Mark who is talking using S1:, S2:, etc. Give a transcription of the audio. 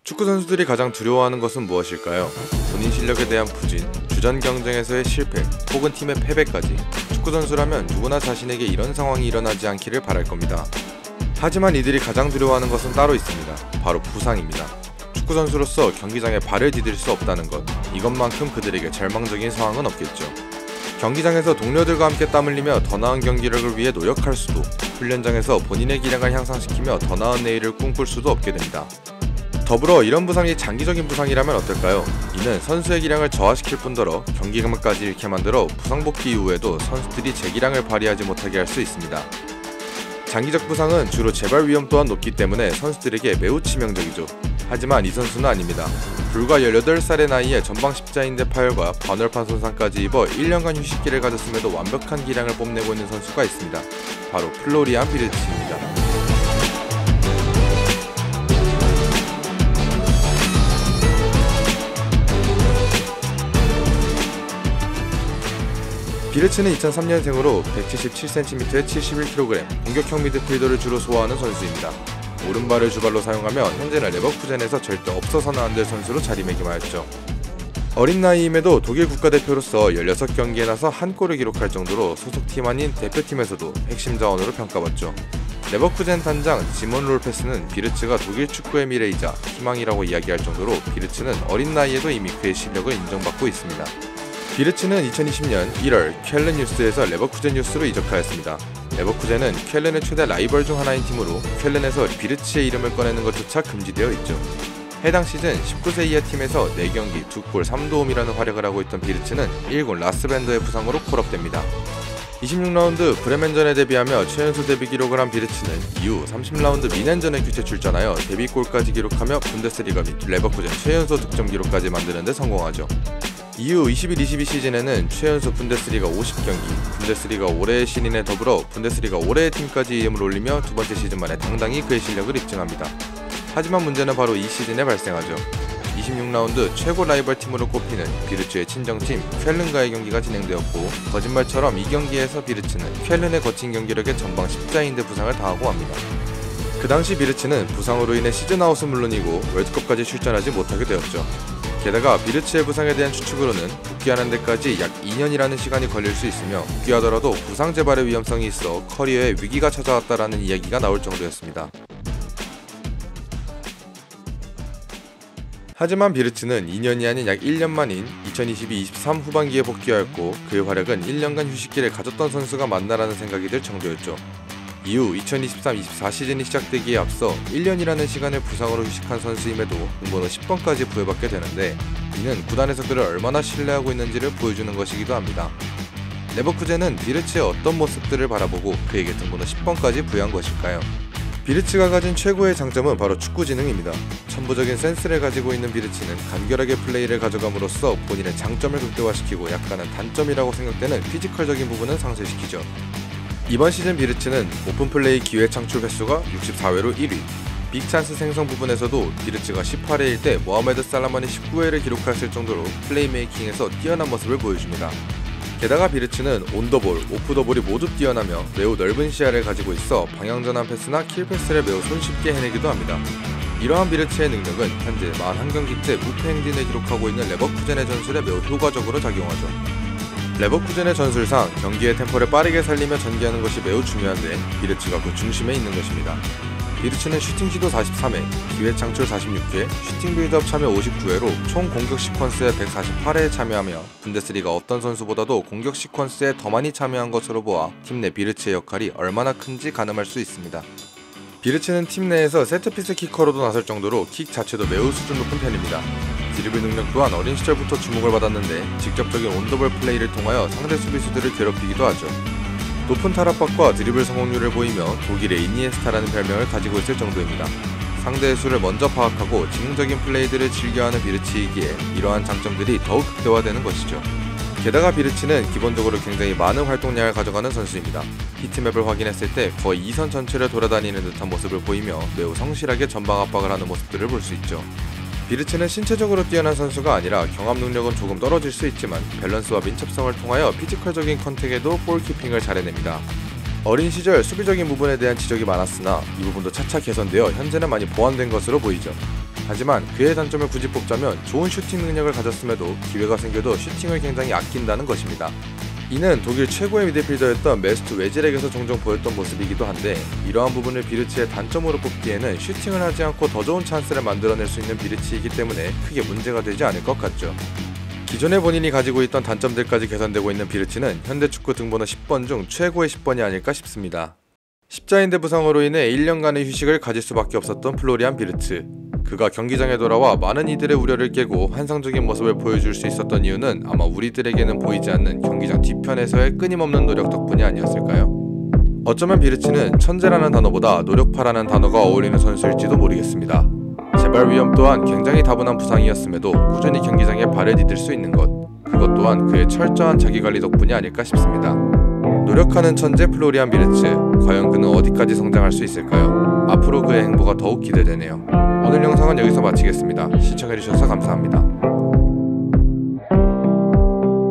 S1: 축구 선수들이 가장 두려워하는 것은 무엇일까요? 본인 실력에 대한 부진, 주전 경쟁에서의 실패, 혹은 팀의 패배까지. 축구 선수라면 누구나 자신에게 이런 상황이 일어나지 않기를 바랄 겁니다. 하지만 이들이 가장 두려워하는 것은 따로 있습니다. 바로 부상입니다. 축구 선수로서 경기장에 발을 디딜 수 없다는 것, 이것만큼 그들에게 절망적인 상황은 없겠죠. 경기장에서 동료들과 함께 땀 흘리며 더 나은 경기력을 위해 노력할 수도, 훈련장에서 본인의 기량을 향상시키며 더 나은 내일을 꿈꿀 수도 없게 됩니다. 더불어 이런 부상이 장기적인 부상이라면 어떨까요? 이는 선수의 기량을 저하시킬 뿐더러 경기감까지 잃게 만들어 부상 복귀 이후에도 선수들이 제 기량을 발휘하지 못하게 할 수 있습니다. 장기적 부상은 주로 재발 위험 또한 높기 때문에 선수들에게 매우 치명적이죠. 하지만 이 선수는 아닙니다. 불과 18살의 나이에 전방 십자인대 파열과 반월판 손상까지 입어 1년간 휴식기를 가졌음에도 완벽한 기량을 뽐내고 있는 선수가 있습니다. 바로 플로리안 비르츠입니다. 비르츠는 2003년생으로 177cm에 71kg, 공격형 미드필더를 주로 소화하는 선수입니다. 오른발을 주발로 사용하며 현재는 레버쿠젠에서 절대 없어서는 안 될 선수로 자리매김하였죠. 어린 나이임에도 독일 국가대표로서 16경기에 나서 한 골을 기록할 정도로 소속팀 아닌 대표팀에서도 핵심 자원으로 평가받죠. 레버쿠젠 단장 지몬 롤페스는 비르츠가 독일 축구의 미래이자 희망이라고 이야기할 정도로 비르츠는 어린 나이에도 이미 그의 실력을 인정받고 있습니다. 비르츠는 2020년 1월 쾰른 뉴스에서 레버쿠젠 뉴스로 이적하였습니다. 레버쿠젠은 쾰른의 최대 라이벌 중 하나인 팀으로 쾰른에서 비르츠의 이름을 꺼내는 것조차 금지되어 있죠. 해당 시즌 19세 이하 팀에서 4경기 2골 3도움이라는 활약을 하고 있던 비르츠는 1군 라스벤더의 부상으로 콜업됩니다. 26라운드 브레멘전에 데뷔하며 최연소 데뷔 기록을 한 비르츠는 이후 30라운드 미넨전에 교체 출전하여 데뷔골까지 기록하며 분데스리가 및 레버쿠젠 최연소 득점 기록까지 만드는 데 성공하죠. 이후 21-22 시즌에는 최연소 분데스리가 50경기, 분데스리가 올해의 신인에 더불어 분데스리가 올해의 팀까지 이름을 올리며 두 번째 시즌 만에 당당히 그의 실력을 입증합니다. 하지만 문제는 바로 이 시즌에 발생하죠. 26라운드 최고 라이벌 팀으로 꼽히는 비르츠의 친정팀 쾰른과의 경기가 진행되었고, 거짓말처럼 이 경기에서 비르츠는 쾰른의 거친 경기력에 전방 십자인대 부상을 당하고 합니다. 그 당시 비르츠는 부상으로 인해 시즌아웃은 물론이고 월드컵까지 출전하지 못하게 되었죠. 게다가 비르츠의 부상에 대한 추측으로는 복귀하는 데까지 약 2년이라는 시간이 걸릴 수 있으며, 복귀하더라도 부상 재발의 위험성이 있어 커리어에 위기가 찾아왔다라는 이야기가 나올 정도였습니다. 하지만 비르츠는 2년이 아닌 약 1년 만인 2022-23 후반기에 복귀하였고, 그의 활약은 1년간 휴식기를 가졌던 선수가 맞나라는 생각이 들 정도였죠. 이후 2023-24 시즌이 시작되기에 앞서 1년이라는 시간을 부상으로 휴식한 선수임에도 등번호 10번까지 부여받게 되는데, 이는 구단에서 그를 얼마나 신뢰하고 있는지를 보여주는 것이기도 합니다. 레버쿠젠은 비르츠의 어떤 모습들을 바라보고 그에게 등번호 10번까지 부여한 것일까요? 비르츠가 가진 최고의 장점은 바로 축구 지능입니다. 천부적인 센스를 가지고 있는 비르츠는 간결하게 플레이를 가져감으로써 본인의 장점을 극대화시키고 약간은 단점이라고 생각되는 피지컬적인 부분은 상쇄시키죠. 이번 시즌 비르츠는 오픈플레이 기회 창출 횟수가 64회로 1위, 빅찬스 생성 부분에서도 비르츠가 18회일 때 모하메드 살라만이 19회를 기록했을 정도로 플레이메이킹에서 뛰어난 모습을 보여줍니다. 게다가 비르츠는 온더볼, 오프더볼이 모두 뛰어나며 매우 넓은 시야를 가지고 있어 방향전환 패스나 킬패스를 매우 손쉽게 해내기도 합니다. 이러한 비르츠의 능력은 현재 41경기째 무패 행진을 기록하고 있는 레버쿠젠의 전술에 매우 효과적으로 작용하죠. 레버쿠젠의 전술상 경기의 템포를 빠르게 살리며 전개하는 것이 매우 중요한데, 비르츠가 그 중심에 있는 것입니다. 비르츠는 슈팅 시도 43회, 기회 창출 46회, 슈팅 빌드업 참여 59회로 총 공격 시퀀스에 148회에 참여하며 분데스리가 어떤 선수보다도 공격 시퀀스에 더 많이 참여한 것으로 보아 팀 내 비르츠의 역할이 얼마나 큰지 가늠할 수 있습니다. 비르츠는 팀 내에서 세트피스 키커로도 나설 정도로 킥 자체도 매우 수준 높은 편입니다. 드리블 능력 또한 어린 시절부터 주목을 받았는데, 직접적인 온더볼 플레이를 통하여 상대 수비수들을 괴롭히기도 하죠. 높은 탈압박과 드리블 성공률을 보이며 독일의 이니에스타라는 별명을 가지고 있을 정도입니다. 상대의 수를 먼저 파악하고 지능적인 플레이들을 즐겨하는 비르츠이기에 이러한 장점들이 더욱 극대화되는 것이죠. 게다가 비르츠는 기본적으로 굉장히 많은 활동량을 가져가는 선수입니다. 히트맵을 확인했을 때 거의 2선 전체를 돌아다니는 듯한 모습을 보이며 매우 성실하게 전방 압박을 하는 모습들을 볼 수 있죠. 비르츠는 신체적으로 뛰어난 선수가 아니라 경합 능력은 조금 떨어질 수 있지만 밸런스와 민첩성을 통하여 피지컬적인 컨택에도 볼키핑을 잘 해냅니다. 어린 시절 수비적인 부분에 대한 지적이 많았으나 이 부분도 차차 개선되어 현재는 많이 보완된 것으로 보이죠. 하지만 그의 단점을 굳이 뽑자면 좋은 슈팅 능력을 가졌음에도 기회가 생겨도 슈팅을 굉장히 아낀다는 것입니다. 이는 독일 최고의 미드필더였던 메스트 웨질에게서 종종 보였던 모습이기도 한데, 이러한 부분을 비르치의 단점으로 뽑기에는 슈팅을 하지 않고 더 좋은 찬스를 만들어낼 수 있는 비르치이기 때문에 크게 문제가 되지 않을 것 같죠. 기존에 본인이 가지고 있던 단점들까지 개선되고 있는 비르치는 현대축구 등번호 10번 중 최고의 10번이 아닐까 싶습니다. 십자인대 부상으로 인해 1년간의 휴식을 가질 수밖에 없었던 플로리안 비르츠. 그가 경기장에 돌아와 많은 이들의 우려를 깨고 환상적인 모습을 보여줄 수 있었던 이유는 아마 우리들에게는 보이지 않는 경기장 뒤편에서의 끊임없는 노력 덕분이 아니었을까요? 어쩌면 비르치는 천재라는 단어보다 노력파라는 단어가 어울리는 선수일지도 모르겠습니다. 재발 위험 또한 굉장히 다분한 부상이었음에도 꾸준히 경기장에 발을 디딜 수 있는 것, 그것 또한 그의 철저한 자기관리 덕분이 아닐까 싶습니다. 노력하는 천재 플로리안 비르츠, 과연 그는 어디까지 성장할 수 있을까요? 앞으로 그의 행보가 더욱 기대되네요. 오늘 영상은 여기서 마치겠습니다. 시청해주셔서 감사합니다.